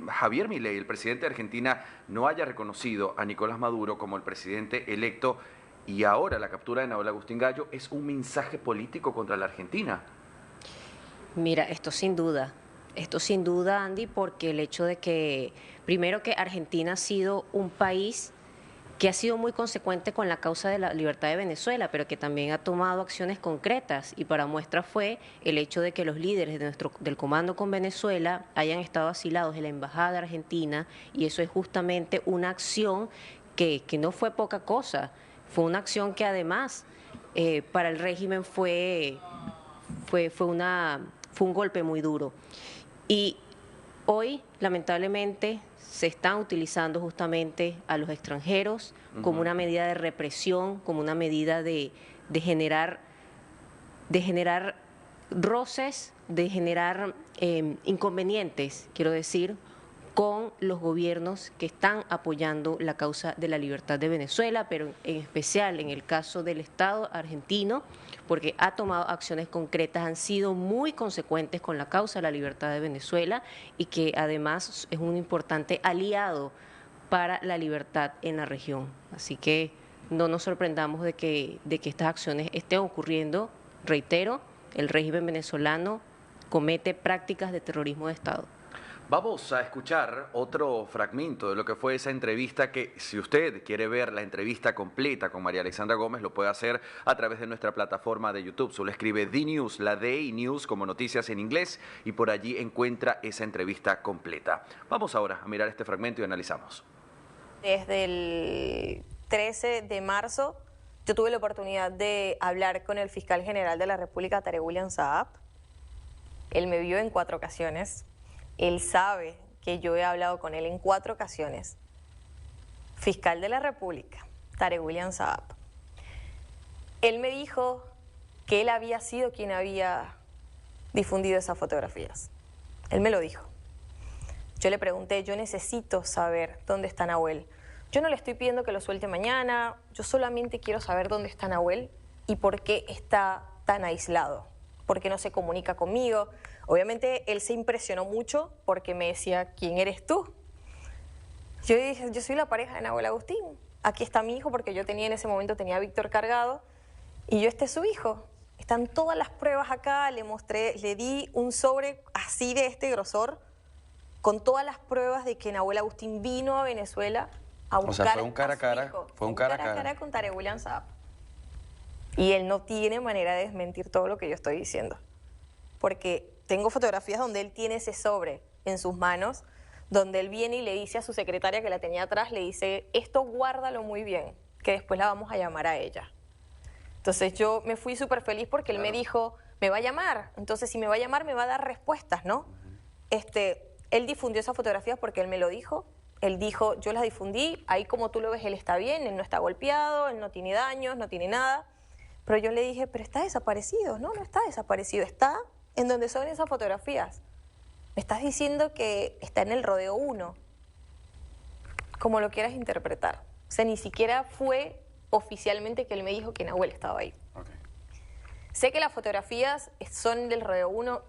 Javier Milei, el presidente de Argentina, no haya reconocido a Nicolás Maduro como el presidente electo y ahora la captura de Nahuel Agustín Gallo es un mensaje político contra la Argentina? Mira, esto sin duda, Andy, porque el hecho de que, primero que Argentina ha sido un país que ha sido muy consecuente con la causa de la libertad de Venezuela, pero que también ha tomado acciones concretas, y para muestra fue el hecho de que los líderes del comando con Venezuela hayan estado asilados en la Embajada de Argentina, y eso es justamente una acción que no fue poca cosa, fue una acción que además para el régimen fue un golpe muy duro. Y hoy, lamentablemente, se están utilizando justamente a los extranjeros como una medida de represión, como una medida de generar roces, de generar inconvenientes, quiero decir, con los gobiernos que están apoyando la causa de la libertad de Venezuela, pero en especial en el caso del Estado argentino, porque ha tomado acciones concretas, han sido muy consecuentes con la causa de la libertad de Venezuela y que además es un importante aliado para la libertad en la región. Así que no nos sorprendamos de que estas acciones estén ocurriendo. Reitero, el régimen venezolano comete prácticas de terrorismo de Estado. Vamos a escuchar otro fragmento de lo que fue esa entrevista que, si usted quiere ver la entrevista completa con María Alexandra Gómez, lo puede hacer a través de nuestra plataforma de YouTube. Solo escribe The News, la D y News como noticias en inglés, y por allí encuentra esa entrevista completa. Vamos ahora a mirar este fragmento y analizamos. Desde el 13 de marzo, yo tuve la oportunidad de hablar con el fiscal general de la República, Tarek William Saab. Él me vio en 4 ocasiones. Él sabe que yo he hablado con él en 4 ocasiones. Fiscal de la República, Tarek William Saab. Él me dijo que él había sido quien había difundido esas fotografías. Él me lo dijo. Yo le pregunté, yo necesito saber dónde está Nahuel. Yo no le estoy pidiendo que lo suelte mañana, yo solamente quiero saber dónde está Nahuel y por qué está tan aislado, por qué no se comunica conmigo. Obviamente él se impresionó mucho porque me decía, ¿quién eres tú? Yo dije, yo soy la pareja de Nahuel Agustín. Aquí está mi hijo, porque yo tenía en ese momento, tenía a Víctor cargado, y yo este es su hijo. Están todas las pruebas acá, le mostré, le di un sobre así de este grosor, con todas las pruebas de que Nahuel Agustín vino a Venezuela a buscar fue un cara a cara, hijo. fue un cara a cara con Tarek William Saab. Y él no tiene manera de desmentir todo lo que yo estoy diciendo. Porque tengo fotografías donde él tiene ese sobre en sus manos, donde él viene y le dice a su secretaria que la tenía atrás, le dice, esto guárdalo muy bien, que después la vamos a llamar a ella. Entonces yo me fui súper feliz porque él me dijo, me va a llamar. Entonces si me va a llamar me va a dar respuestas, ¿no? Él difundió esas fotografías porque él me lo dijo. Él dijo, yo las difundí, ahí como tú lo ves, él está bien, él no está golpeado, él no tiene daños, no tiene nada. Pero yo le dije, pero está desaparecido. No, no está desaparecido, está en donde son esas fotografías. Me estás diciendo que está en el rodeo 1, como lo quieras interpretar. O sea, ni siquiera fue oficialmente que él me dijo que Nahuel estaba ahí. Okay. Sé que las fotografías son del rodeo 1,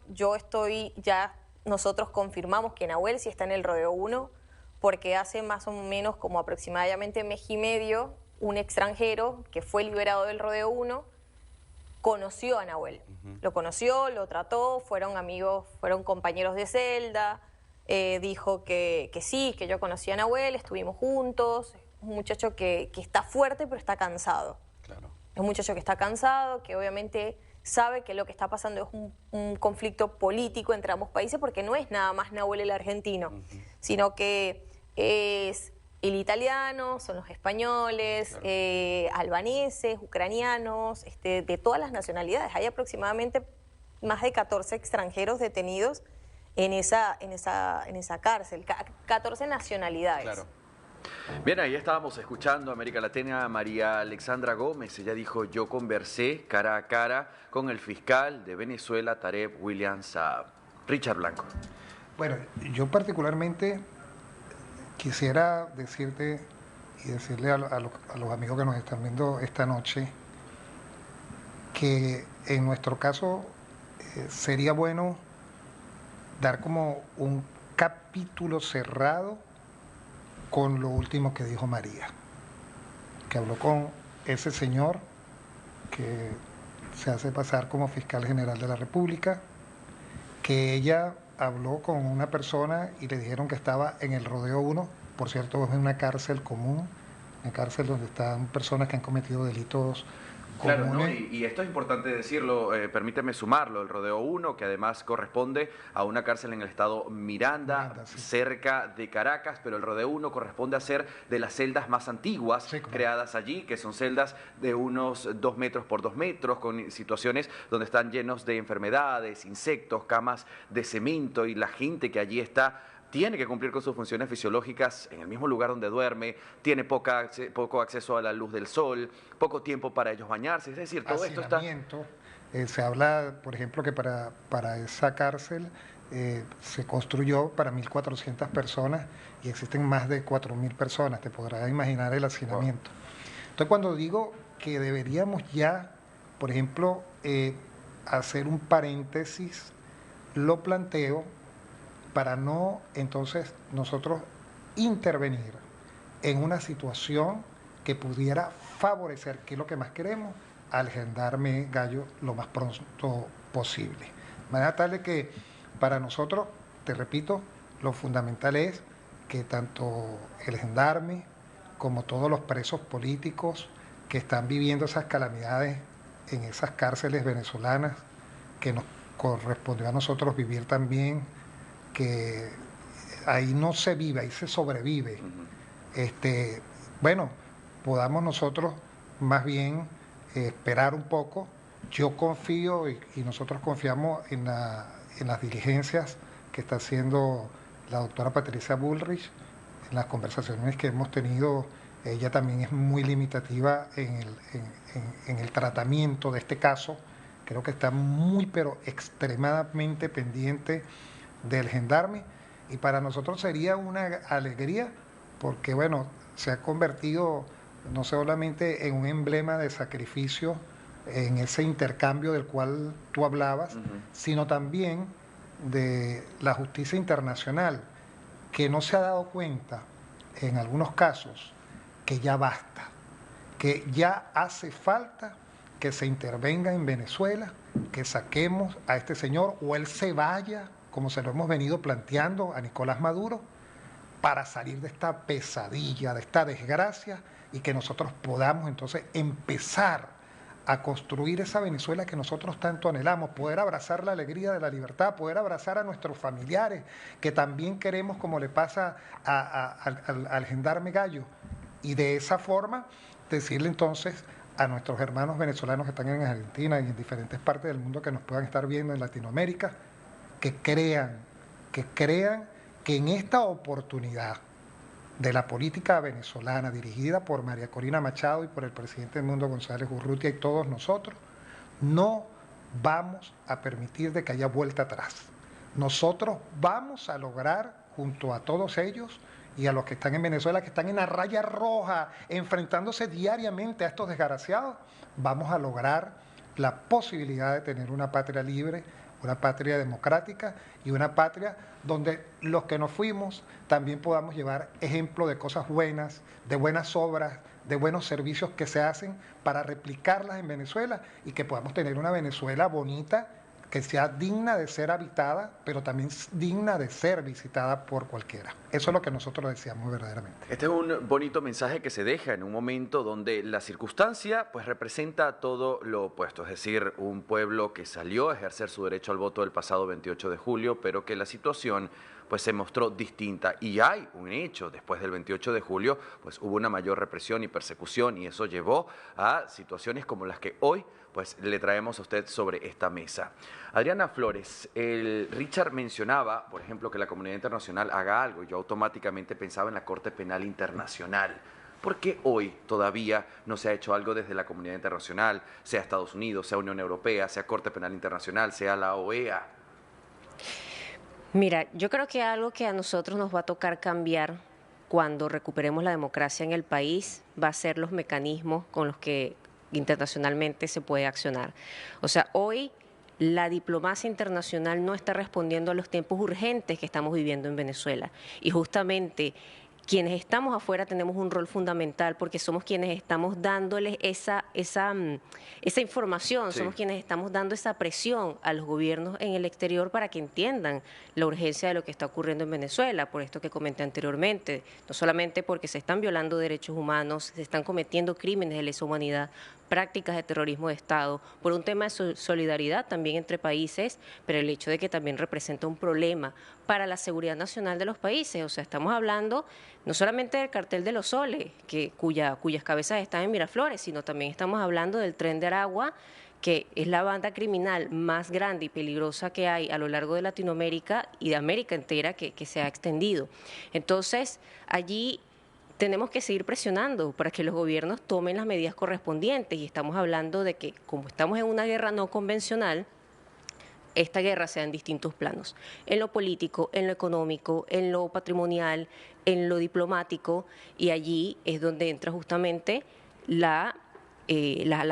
nosotros confirmamos que Nahuel sí está en el rodeo 1, porque hace más o menos como aproximadamente mes y medio, un extranjero que fue liberado del rodeo 1 conoció a Nahuel. Lo conoció, lo trató, fueron amigos, fueron compañeros de celda, dijo que sí, que yo conocía a Nahuel, estuvimos juntos, un muchacho que está fuerte pero está cansado. Claro. Es un muchacho que está cansado, que obviamente sabe que lo que está pasando es un conflicto político entre ambos países, porque no es nada más Nahuel el argentino, sino que es el italiano, son los españoles, albaneses, ucranianos, de todas las nacionalidades. Hay aproximadamente más de 14 extranjeros detenidos en esa cárcel, 14 nacionalidades. Claro. Bien, ahí estábamos escuchando a América Latina, María Alexandra Gómez. Ella dijo: yo conversé cara a cara con el fiscal de Venezuela, Tarek William Saab. Richard Blanco. Bueno, yo particularmente quisiera decirte y decirle a los amigos que nos están viendo esta noche que en nuestro caso sería bueno dar como un capítulo cerrado con lo último que dijo María, que habló con ese señor que se hace pasar como fiscal general de la República, que ella habló con una persona y le dijeron que estaba en el Rodeo 1, por cierto, es una cárcel común, una cárcel donde están personas que han cometido delitos Claro, ¿no? comunes. Y esto es importante decirlo, permíteme sumarlo, el Rodeo 1, que además corresponde a una cárcel en el estado Miranda, sí. cerca de Caracas, pero el Rodeo 1 corresponde a ser de las celdas más antiguas Sí, claro. creadas allí, que son celdas de unos 2 metros por 2 metros, con situaciones donde están llenos de enfermedades, insectos, camas de cemento, y la gente que allí está tiene que cumplir con sus funciones fisiológicas en el mismo lugar donde duerme, tiene poco acceso a la luz del sol, poco tiempo para ellos bañarse, es decir, todo esto está... Hacinamiento. Se habla, por ejemplo, que para esa cárcel se construyó para 1.400 personas y existen más de 4.000 personas, te podrás imaginar el hacinamiento. Entonces, cuando digo que deberíamos ya, por ejemplo, hacer un paréntesis, lo planteo para no entonces nosotros intervenir en una situación que pudiera favorecer, que es lo que más queremos, al gendarme Gallo lo más pronto posible. De manera tal de que para nosotros, te repito, lo fundamental es que tanto el gendarme como todos los presos políticos que están viviendo esas calamidades en esas cárceles venezolanas, que nos correspondió a nosotros vivir también, que ahí no se vive, ahí se sobrevive. Bueno, podamos nosotros más bien esperar un poco. Yo confío y nosotros confiamos en las diligencias que está haciendo la doctora Patricia Bullrich, en las conversaciones que hemos tenido. Ella también es muy limitativa en el tratamiento de este caso. Creo que está muy, pero extremadamente pendiente del gendarme, y para nosotros sería una alegría porque, bueno, se ha convertido no solamente en un emblema de sacrificio en ese intercambio del cual tú hablabas, sino también de la justicia internacional, que no se ha dado cuenta en algunos casos que ya basta, que ya hace falta que se intervenga en Venezuela, que saquemos a este señor o él se vaya, como se lo hemos venido planteando a Nicolás Maduro, para salir de esta pesadilla, de esta desgracia, y que nosotros podamos entonces empezar a construir esa Venezuela que nosotros tanto anhelamos, poder abrazar la alegría de la libertad, poder abrazar a nuestros familiares, que también queremos, como le pasa al gendarme Gallo, y de esa forma decirle entonces a nuestros hermanos venezolanos que están en Argentina y en diferentes partes del mundo que nos puedan estar viendo en Latinoamérica, que crean que en esta oportunidad de la política venezolana dirigida por María Corina Machado y por el presidente Edmundo González Urrutia y todos nosotros, no vamos a permitir de que haya vuelta atrás. Nosotros vamos a lograr, junto a todos ellos y a los que están en Venezuela, que están en la raya roja, enfrentándose diariamente a estos desgraciados, vamos a lograr la posibilidad de tener una patria libre, una patria democrática y una patria donde los que nos fuimos también podamos llevar ejemplo de cosas buenas, de buenas obras, de buenos servicios que se hacen para replicarlas en Venezuela, y que podamos tener una Venezuela bonita, que sea digna de ser habitada, pero también digna de ser visitada por cualquiera. Eso es lo que nosotros deseamos verdaderamente. Este es un bonito mensaje que se deja en un momento donde la circunstancia pues representa todo lo opuesto, es decir, un pueblo que salió a ejercer su derecho al voto el pasado 28 de julio, pero que la situación pues se mostró distinta, y hay un hecho: después del 28 de julio pues hubo una mayor represión y persecución, y eso llevó a situaciones como las que hoy pues le traemos a usted sobre esta mesa. Adriana Flores, Richard mencionaba, por ejemplo, que la comunidad internacional haga algo. Yo automáticamente pensaba en la Corte Penal Internacional. ¿Por qué hoy todavía no se ha hecho algo desde la comunidad internacional, sea Estados Unidos, sea Unión Europea, sea Corte Penal Internacional, sea la OEA? Mira, yo creo que algo que a nosotros nos va a tocar cambiar cuando recuperemos la democracia en el país va a ser los mecanismos con los que internacionalmente se puede accionar. O sea, hoy la diplomacia internacional no está respondiendo a los tiempos urgentes que estamos viviendo en Venezuela. Y justamente quienes estamos afuera tenemos un rol fundamental, porque somos quienes estamos dándoles esa información, Sí. somos quienes estamos dando esa presión a los gobiernos en el exterior para que entiendan la urgencia de lo que está ocurriendo en Venezuela, por esto que comenté anteriormente, no solamente porque se están violando derechos humanos, se están cometiendo crímenes de lesa humanidad, prácticas de terrorismo de Estado, por un tema de solidaridad también entre países, pero el hecho de que también representa un problema para la seguridad nacional de los países. O sea, estamos hablando no solamente del cartel de los soles, cuyas cabezas están en Miraflores, sino también estamos hablando del Tren de Aragua, que es la banda criminal más grande y peligrosa que hay a lo largo de Latinoamérica y de América entera, que se ha extendido. Entonces, allí tenemos que seguir presionando para que los gobiernos tomen las medidas correspondientes, y estamos hablando de que, como estamos en una guerra no convencional, esta guerra sea en distintos planos: en lo político, en lo económico, en lo patrimonial, en lo diplomático, y allí es donde entra justamente las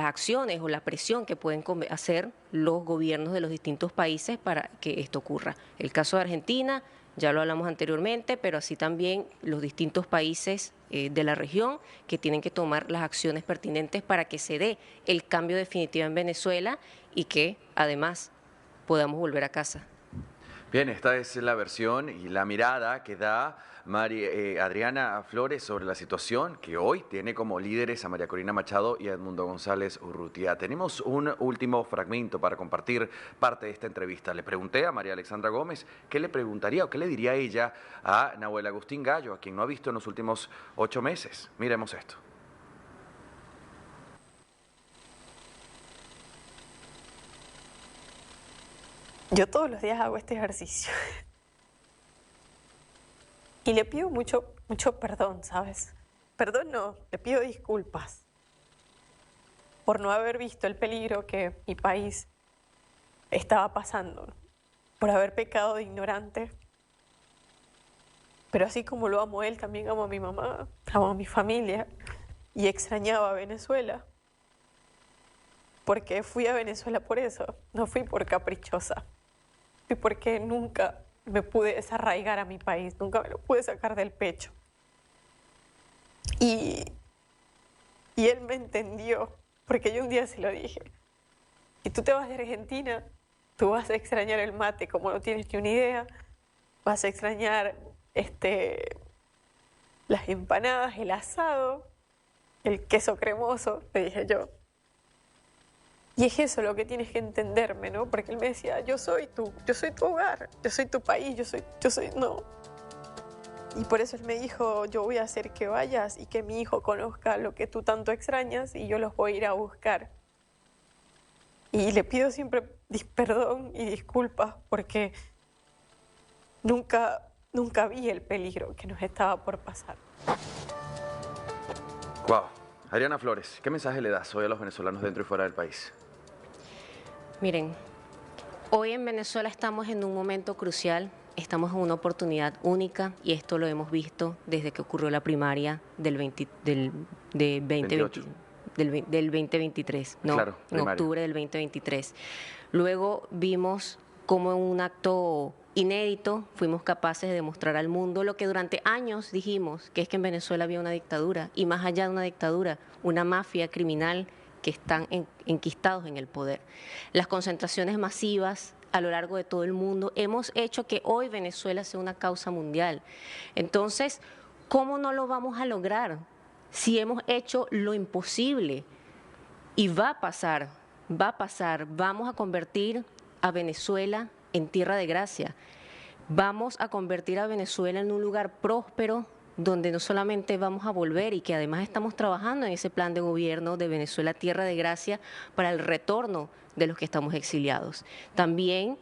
acciones o la presión que pueden hacer los gobiernos de los distintos países para que esto ocurra. El caso de Argentina, ya lo hablamos anteriormente, pero así también los distintos países de la región, que tienen que tomar las acciones pertinentes para que se dé el cambio definitivo en Venezuela y que además podamos volver a casa. Bien, esta es la versión y la mirada que da Adriana Flores sobre la situación, que hoy tiene como líderes a María Corina Machado y a Edmundo González Urrutia. Tenemos un último fragmento para compartir parte de esta entrevista. Le pregunté a María Alexandra Gómez qué le preguntaría o qué le diría ella a Nahuel Agustín Gallo, a quien no ha visto en los últimos 8 meses. Miremos esto. Yo todos los días hago este ejercicio. Y le pido mucho perdón, ¿sabes? Perdón no, le pido disculpas por no haber visto el peligro que mi país estaba pasando, por haber pecado de ignorante. Pero así como lo amo a él, también amo a mi mamá, amo a mi familia, y extrañaba a Venezuela. Porque fui a Venezuela por eso, no fui por caprichosa. Fui porque nunca me pude desarraigar a mi país, nunca me lo pude sacar del pecho. Y él me entendió, porque yo un día se lo dije: si tú te vas de Argentina, tú vas a extrañar el mate como no tienes ni una idea, vas a extrañar las empanadas, el asado, el queso cremoso, le dije yo. Y es eso lo que tienes que entenderme, ¿no? Porque él me decía: yo soy tu hogar, yo soy tu país, no. Y por eso él me dijo: yo voy a hacer que vayas y que mi hijo conozca lo que tú tanto extrañas, y yo los voy a ir a buscar. Y le pido siempre perdón y disculpas, porque nunca vi el peligro que nos estaba por pasar. Wow. Adriana Flores, ¿qué mensaje le das hoy a los venezolanos dentro y fuera del país? Miren, hoy en Venezuela estamos en un momento crucial, estamos en una oportunidad única, y esto lo hemos visto desde que ocurrió la primaria del 2023, no, claro, en octubre del 2023. Luego vimos cómo en un acto inédito fuimos capaces de demostrar al mundo lo que durante años dijimos, que es que en Venezuela había una dictadura, y más allá de una dictadura, una mafia criminal que están enquistados en el poder. Las concentraciones masivas a lo largo de todo el mundo hemos hecho que hoy Venezuela sea una causa mundial. Entonces, ¿cómo no lo vamos a lograr si hemos hecho lo imposible? Y va a pasar, vamos a convertir a Venezuela en tierra de gracia. Vamos a convertir a Venezuela en un lugar próspero, donde no solamente vamos a volver y que además estamos trabajando en ese plan de gobierno de Venezuela Tierra de Gracia para el retorno de los que estamos exiliados. También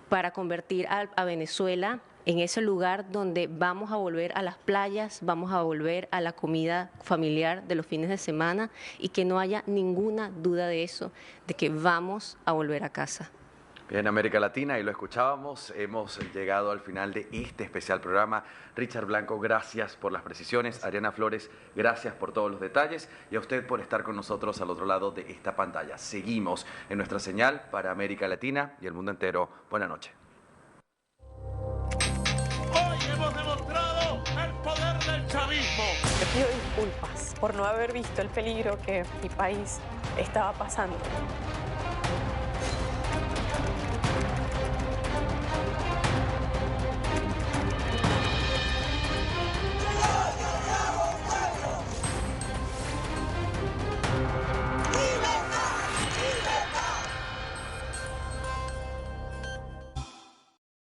para convertir a Venezuela en ese lugar donde vamos a volver a las playas, vamos a volver a la comida familiar de los fines de semana y que no haya ninguna duda de eso, de que vamos a volver a casa. Bien, América Latina, y lo escuchábamos, hemos llegado al final de este especial programa. Richard Blanco, gracias por las precisiones. Ariana Flores, gracias por todos los detalles. Y a usted por estar con nosotros al otro lado de esta pantalla. Seguimos en nuestra señal para América Latina y el mundo entero. Buenas noches. Hoy hemos demostrado el poder del chavismo. Te pido disculpas por no haber visto el peligro que mi país estaba pasando.